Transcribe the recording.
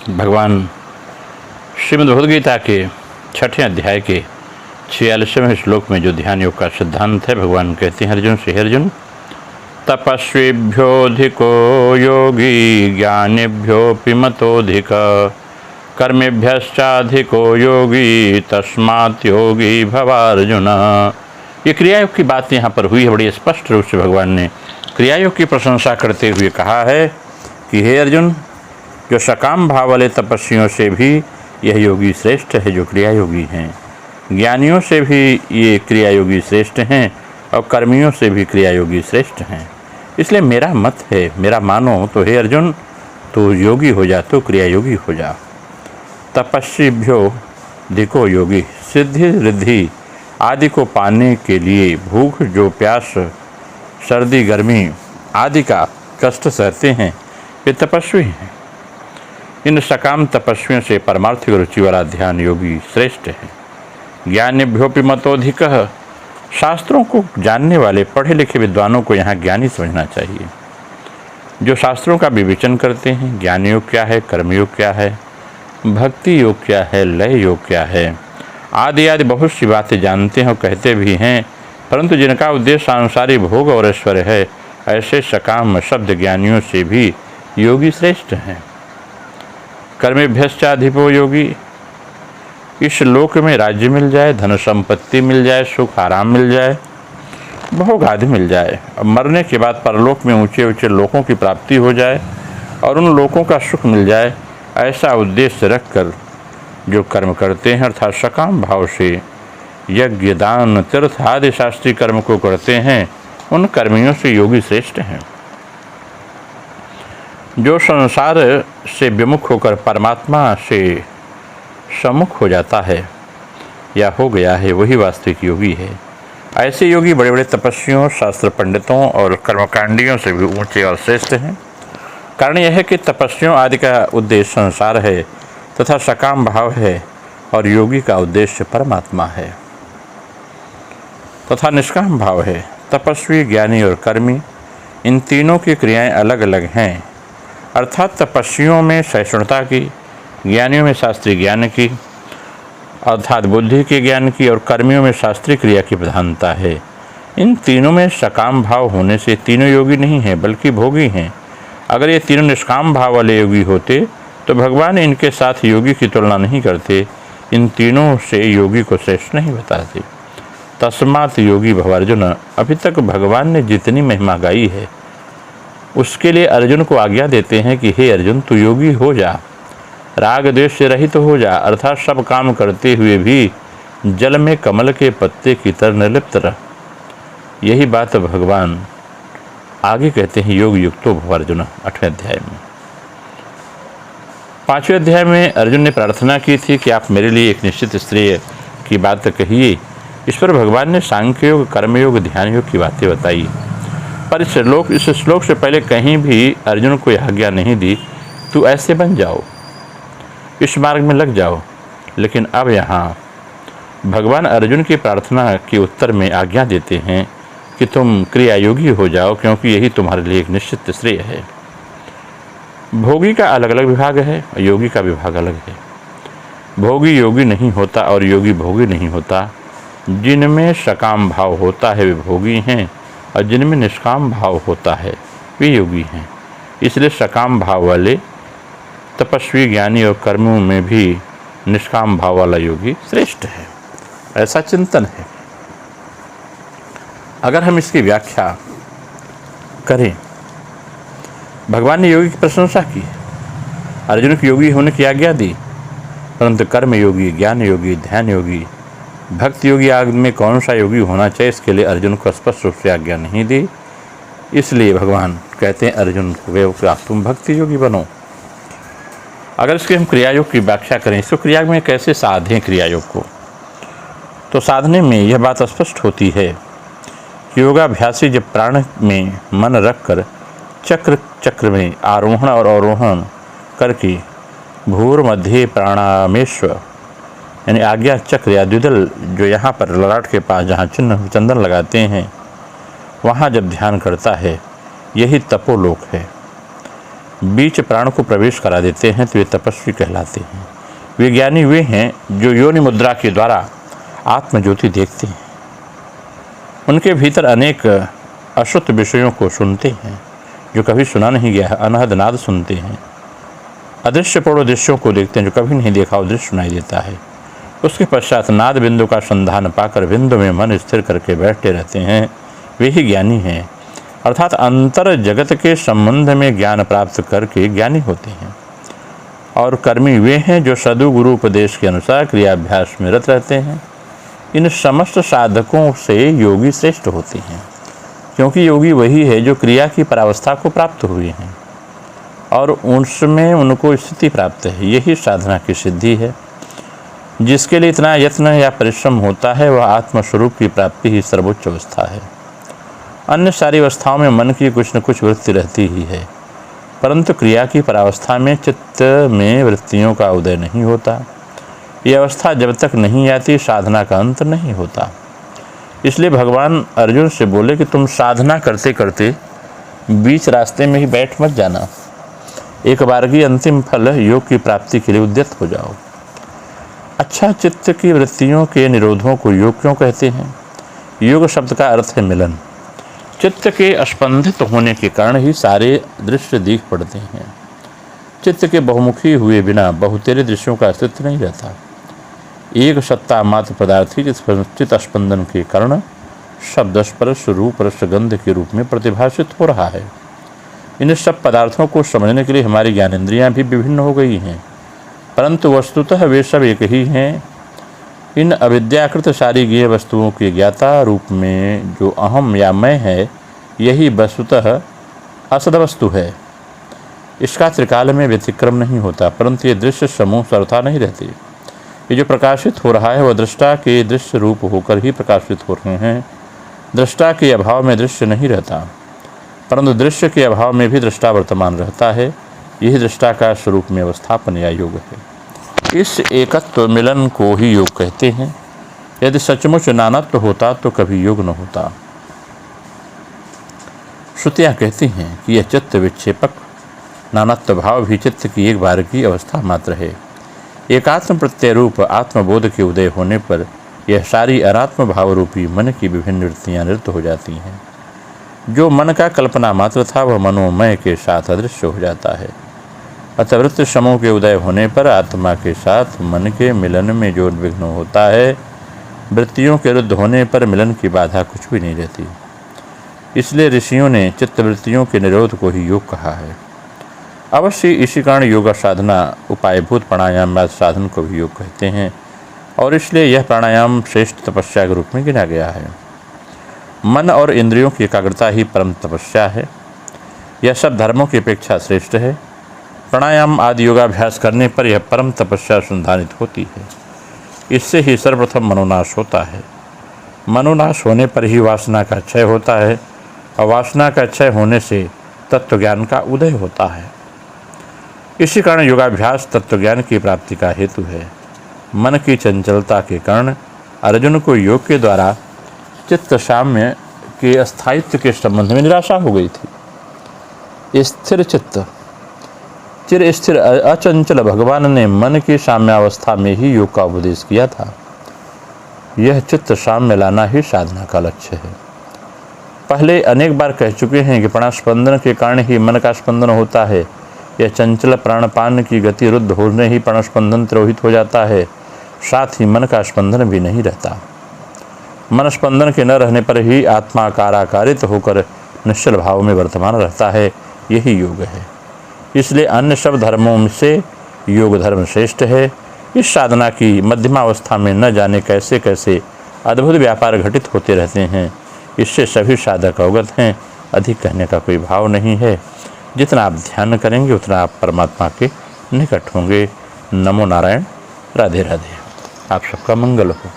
भगवान श्रीमद् भगवद गीता के 6ठे अध्याय के 46वें श्लोक में जो ध्यान योग का सिद्धांत है, भगवान कहते हैं अर्जुन से, अर्जुन तपस्वीभ्योऽधिको योगी ज्ञानिभ्योऽपि मतोऽधिक कर्मेभ्यश्चाधिको योगी तस्मात् योगी भवार्जुन। ये क्रियायोग की बात यहाँ पर हुई है। बड़ी स्पष्ट रूप से भगवान ने क्रियायोग की प्रशंसा करते हुए कहा है कि हे अर्जुन, जो सकाम भाव वाले तपस्वियों से भी यह योगी श्रेष्ठ है जो क्रियायोगी हैं, ज्ञानियों से भी ये क्रियायोगी श्रेष्ठ हैं और कर्मियों से भी क्रियायोगी श्रेष्ठ हैं। इसलिए मेरा मत है, मेरा मानो तो हे अर्जुन, तो योगी हो जा, तो क्रियायोगी हो जा। तपस्वीभ्यो अधिको योगी, सिद्धि रिद्धि आदि को पाने के लिए भूख जो प्यास सर्दी गर्मी आदि का कष्ट सहते हैं, वे तपस्वी हैं। इन सकाम तपस्वियों से परमार्थिक रुचि वाला ध्यान योगी श्रेष्ठ है। ज्ञानिभ्योऽपि मतोऽधिकः, शास्त्रों को जानने वाले पढ़े लिखे विद्वानों को यहाँ ज्ञानी समझना चाहिए, जो शास्त्रों का विवेचन करते हैं। ज्ञान योग क्या है, कर्मयोग क्या है, भक्ति योग क्या है, लय योग क्या है, आदि आदि बहुत सी बातें जानते हैं और कहते भी हैं, परंतु जिनका उद्देश्य सांसारिक भोग और ऐश्वर्य है, ऐसे सकाम शब्द ज्ञानियों से भी योगी श्रेष्ठ हैं। कर्मेभ्यश्चाधिको योगी, इस लोक में राज्य मिल जाए, धन संपत्ति मिल जाए, सुख आराम मिल जाए, भोग आदि मिल जाए, और मरने के बाद परलोक में ऊंचे ऊंचे लोकों की प्राप्ति हो जाए और उन लोकों का सुख मिल जाए, ऐसा उद्देश्य रखकर जो कर्म करते हैं अर्थात सकाम भाव से यज्ञ दान तीर्थ आदि शास्त्रीय कर्म को करते हैं, उन कर्मियों से योगी श्रेष्ठ हैं। जो संसार से विमुख होकर परमात्मा से सम्मुख हो जाता है या हो गया है, वही वास्तविक योगी है। ऐसे योगी बड़े बड़े तपस्वियों, शास्त्र पंडितों और कर्मकांडियों से भी ऊंचे और श्रेष्ठ हैं। कारण यह है कि तपस्वियों आदि का उद्देश्य संसार है तथा सकाम भाव है, और योगी का उद्देश्य परमात्मा है तथा निष्काम भाव है। तपस्वी, ज्ञानी और कर्मी, इन तीनों की क्रियाएं अलग अलग हैं, अर्थात तपस्वियों में सहिष्णुता की, ज्ञानियों में शास्त्रीय ज्ञान की अर्थात बुद्धि के ज्ञान की, और कर्मियों में शास्त्रीय क्रिया की प्रधानता है। इन तीनों में सकाम भाव होने से तीनों योगी नहीं हैं बल्कि भोगी हैं। अगर ये तीनों निष्काम भाव वाले योगी होते तो भगवान इनके साथ योगी की तुलना नहीं करते, इन तीनों से योगी को श्रेष्ठ नहीं बताते। तस्मात् योगी भवार्जुन, अभी तक भगवान ने जितनी महिमा गाई है उसके लिए अर्जुन को आज्ञा देते हैं कि हे अर्जुन, तू योगी हो जा, राग द्वेष से रहित हो जा, अर्थात सब काम करते हुए भी जल में कमल के पत्ते की तरह निर्लिप्त रह। यही बात भगवान आगे कहते हैं योग युक्तो भवार्जुन 8वें अध्याय में। 5वें अध्याय में अर्जुन ने प्रार्थना की थी कि आप मेरे लिए एक निश्चित श्रेय की बात कहिए। इस पर भगवान ने सांख्य योग, कर्मयोग, ध्यान योग की बातें बताई, पर इस श्लोक से पहले कहीं भी अर्जुन को यह आज्ञा नहीं दी तू ऐसे बन जाओ, इस मार्ग में लग जाओ। लेकिन अब यहाँ भगवान अर्जुन की प्रार्थना के उत्तर में आज्ञा देते हैं कि तुम क्रियायोगी हो जाओ, क्योंकि यही तुम्हारे लिए एक निश्चित श्रेय है। भोगी का अलग अलग विभाग है और योगी का विभाग अलग है। भोगी योगी नहीं होता और योगी भोगी नहीं होता। जिनमें सकाम भाव होता है वे भोगी हैं, और जिनमें निष्काम भाव होता है वे योगी हैं। इसलिए सकाम भाव वाले तपस्वी, ज्ञानी और कर्मों में भी निष्काम भाव वाला योगी श्रेष्ठ है, ऐसा चिंतन है। अगर हम इसकी व्याख्या करें, भगवान ने योगी की प्रशंसा की, अर्जुन को योगी होने की आज्ञा दी, परंतु कर्म योगी, ज्ञान योगी, ध्यान योगी, भक्ति योगी आदि में कौन सा योगी होना चाहिए, इसके लिए अर्जुन को स्पष्ट रूप से आज्ञा नहीं दी। इसलिए भगवान कहते हैं अर्जुन को तुम भक्ति योगी बनो। अगर इसके हम क्रियायोग की व्याख्या करें, इसको क्रिया में कैसे साधें क्रियायोग को, तो साधने में यह बात स्पष्ट होती है कि योगाभ्यासी जब प्राण में मन रखकर चक्र चक्र में आरोहण और अवरोहण करके भूर मध्य प्राणामेश्वर यानी आज्ञा चक्र या द्विदल जो यहाँ पर ललाट के पास जहाँ चिन्ह चंदन लगाते हैं, वहाँ जब ध्यान करता है, यही तपोलोक है। बीच प्राण को प्रवेश करा देते हैं तो वे तपस्वी कहलाते हैं। वे ज्ञानी वे हैं जो योनि मुद्रा के द्वारा आत्मज्योति देखते हैं। उनके भीतर अनेक अशुद्ध विषयों को सुनते हैं जो कभी सुना नहीं गया है। अनहद नाद सुनते हैं। अदृश्य पूर्ण दृश्यों को देखते हैं जो कभी नहीं देखा वो दृश्य सुनाई देता है। उसके पश्चात नाद बिंदु का संधान पाकर बिंदु में मन स्थिर करके बैठते रहते हैं। वे ही ज्ञानी हैं, अर्थात अंतर जगत के संबंध में ज्ञान प्राप्त करके ज्ञानी होते हैं। और कर्मी वे हैं जो सदु गुरु उपदेश के अनुसार क्रियाभ्यास में रत रहते हैं। इन समस्त साधकों से योगी श्रेष्ठ होते हैं, क्योंकि योगी वही है जो क्रिया की परावस्था को प्राप्त हुए हैं और उसमें उनको स्थिति प्राप्त है। यही साधना की सिद्धि है। जिसके लिए इतना यत्न या परिश्रम होता है वह आत्मस्वरूप की प्राप्ति ही सर्वोच्च अवस्था है। अन्य सारी अवस्थाओं में मन की कुछ न कुछ वृत्ति रहती ही है, परंतु क्रिया की परावस्था में चित्त में वृत्तियों का उदय नहीं होता। यह अवस्था जब तक नहीं आती साधना का अंत नहीं होता। इसलिए भगवान अर्जुन से बोले कि तुम साधना करते करते बीच रास्ते में ही बैठ मत जाना। एक बार की अंतिम फल योग की प्राप्ति के लिए उद्यत हो जाओ। अच्छा, चित्त की वृत्तियों के निरोधों को योग क्यों कहते हैं? योग शब्द का अर्थ है मिलन। चित्त के अस्पंदित होने के कारण ही सारे दृश्य दिख पड़ते हैं। चित्त के बहुमुखी हुए बिना बहुतेरे दृश्यों का अस्तित्व नहीं रहता। एक सत्ता मात्र पदार्थ ही चित्त स्पंदन के कारण शब्द स्पर्श रूप रस गंध के रूप में प्रतिभाषित हो रहा है। इन सब पदार्थों को समझने के लिए हमारी ज्ञानेंद्रियां भी विभिन्न हो गई हैं, परंतु वस्तुतः वे सब एक ही हैं। इन अविद्याकृत सारी ज्ञेय वस्तुओं के ज्ञाता रूप में जो अहम या मैं है, यही वस्तुतः असद वस्तु है। इसका त्रिकाल में व्यतिक्रम नहीं होता, परंतु ये दृश्य समूह सर्वथा नहीं रहते। ये जो प्रकाशित हो रहा है वह दृष्टा के दृश्य रूप होकर ही प्रकाशित हो रहे हैं। दृष्टा के अभाव में दृश्य नहीं रहता, परंतु दृश्य के अभाव में भी दृष्टा वर्तमान रहता है। यही दृष्टा का स्वरूप में अवस्थापन या योग है। इस एकत्व मिलन को ही योग कहते हैं। यदि सचमुच नानत्व होता तो कभी योग न होता। श्रुतियाँ कहती हैं कि यह चित्त विक्षेपक नानत्व भाव भी चित्त की एक बार की अवस्था मात्र है। एकात्म प्रत्यय रूप आत्मबोध के उदय होने पर यह सारी अनात्म भाव रूपी मन की विभिन्न वृत्तियाँ नृत्य हो जाती हैं। जो मन का कल्पना मात्र था वह मनोमय के साथ अदृश्य हो जाता है। अतः वृत्ति समूह के उदय होने पर आत्मा के साथ मन के मिलन में जो विघ्न होता है, वृत्तियों के रुद्ध होने पर मिलन की बाधा कुछ भी नहीं रहती। इसलिए ऋषियों ने चित्तवृत्तियों के निरोध को ही योग कहा है। अवश्य इसी कारण योग साधना उपायभूत प्राणायाम साधन को भी योग कहते हैं और इसलिए यह प्राणायाम श्रेष्ठ तपस्या के रूप में गिना गया है। मन और इंद्रियों की एकाग्रता ही परम तपस्या है। यह सब धर्मों की अपेक्षा श्रेष्ठ है। प्राणायाम आदि योगाभ्यास करने पर यह परम तपस्या संधानित होती है। इससे ही सर्वप्रथम मनोनाश होता है। मनोनाश होने पर ही वासना का क्षय होता है और वासना का क्षय होने से तत्वज्ञान का उदय होता है। इसी कारण योगाभ्यास तत्वज्ञान की प्राप्ति का हेतु है। मन की चंचलता के कारण अर्जुन को योग के द्वारा चित्त साम्य के स्थायित्व के संबंध में निराशा हो गई थी। स्थिर चित्त चिर स्थिर अचंचल भगवान ने मन की साम्यावस्था में ही योग का उपदेश किया था। यह चित्त साम्य लाना ही साधना का लक्ष्य है। पहले अनेक बार कह चुके हैं कि प्राणस्पंदन के कारण ही मन का स्पंदन होता है। यह चंचल प्राणपान की गति रुद्ध होने ही प्राणस्पंदन तिरोहित हो जाता है, साथ ही मन का स्पंदन भी नहीं रहता। मन स्पंदन के न रहने पर ही आत्मा काराकारित होकर निश्चल भाव में वर्तमान रहता है। यही योग है। इसलिए अन्य सब धर्मों से योग धर्म श्रेष्ठ है। इस साधना की मध्यमावस्था में न जाने कैसे कैसे अद्भुत व्यापार घटित होते रहते हैं। इससे सभी साधक अवगत हैं। अधिक कहने का कोई भाव नहीं है। जितना आप ध्यान करेंगे उतना आप परमात्मा के निकट होंगे। नमो नारायण। राधे राधे। आप सबका मंगल हो।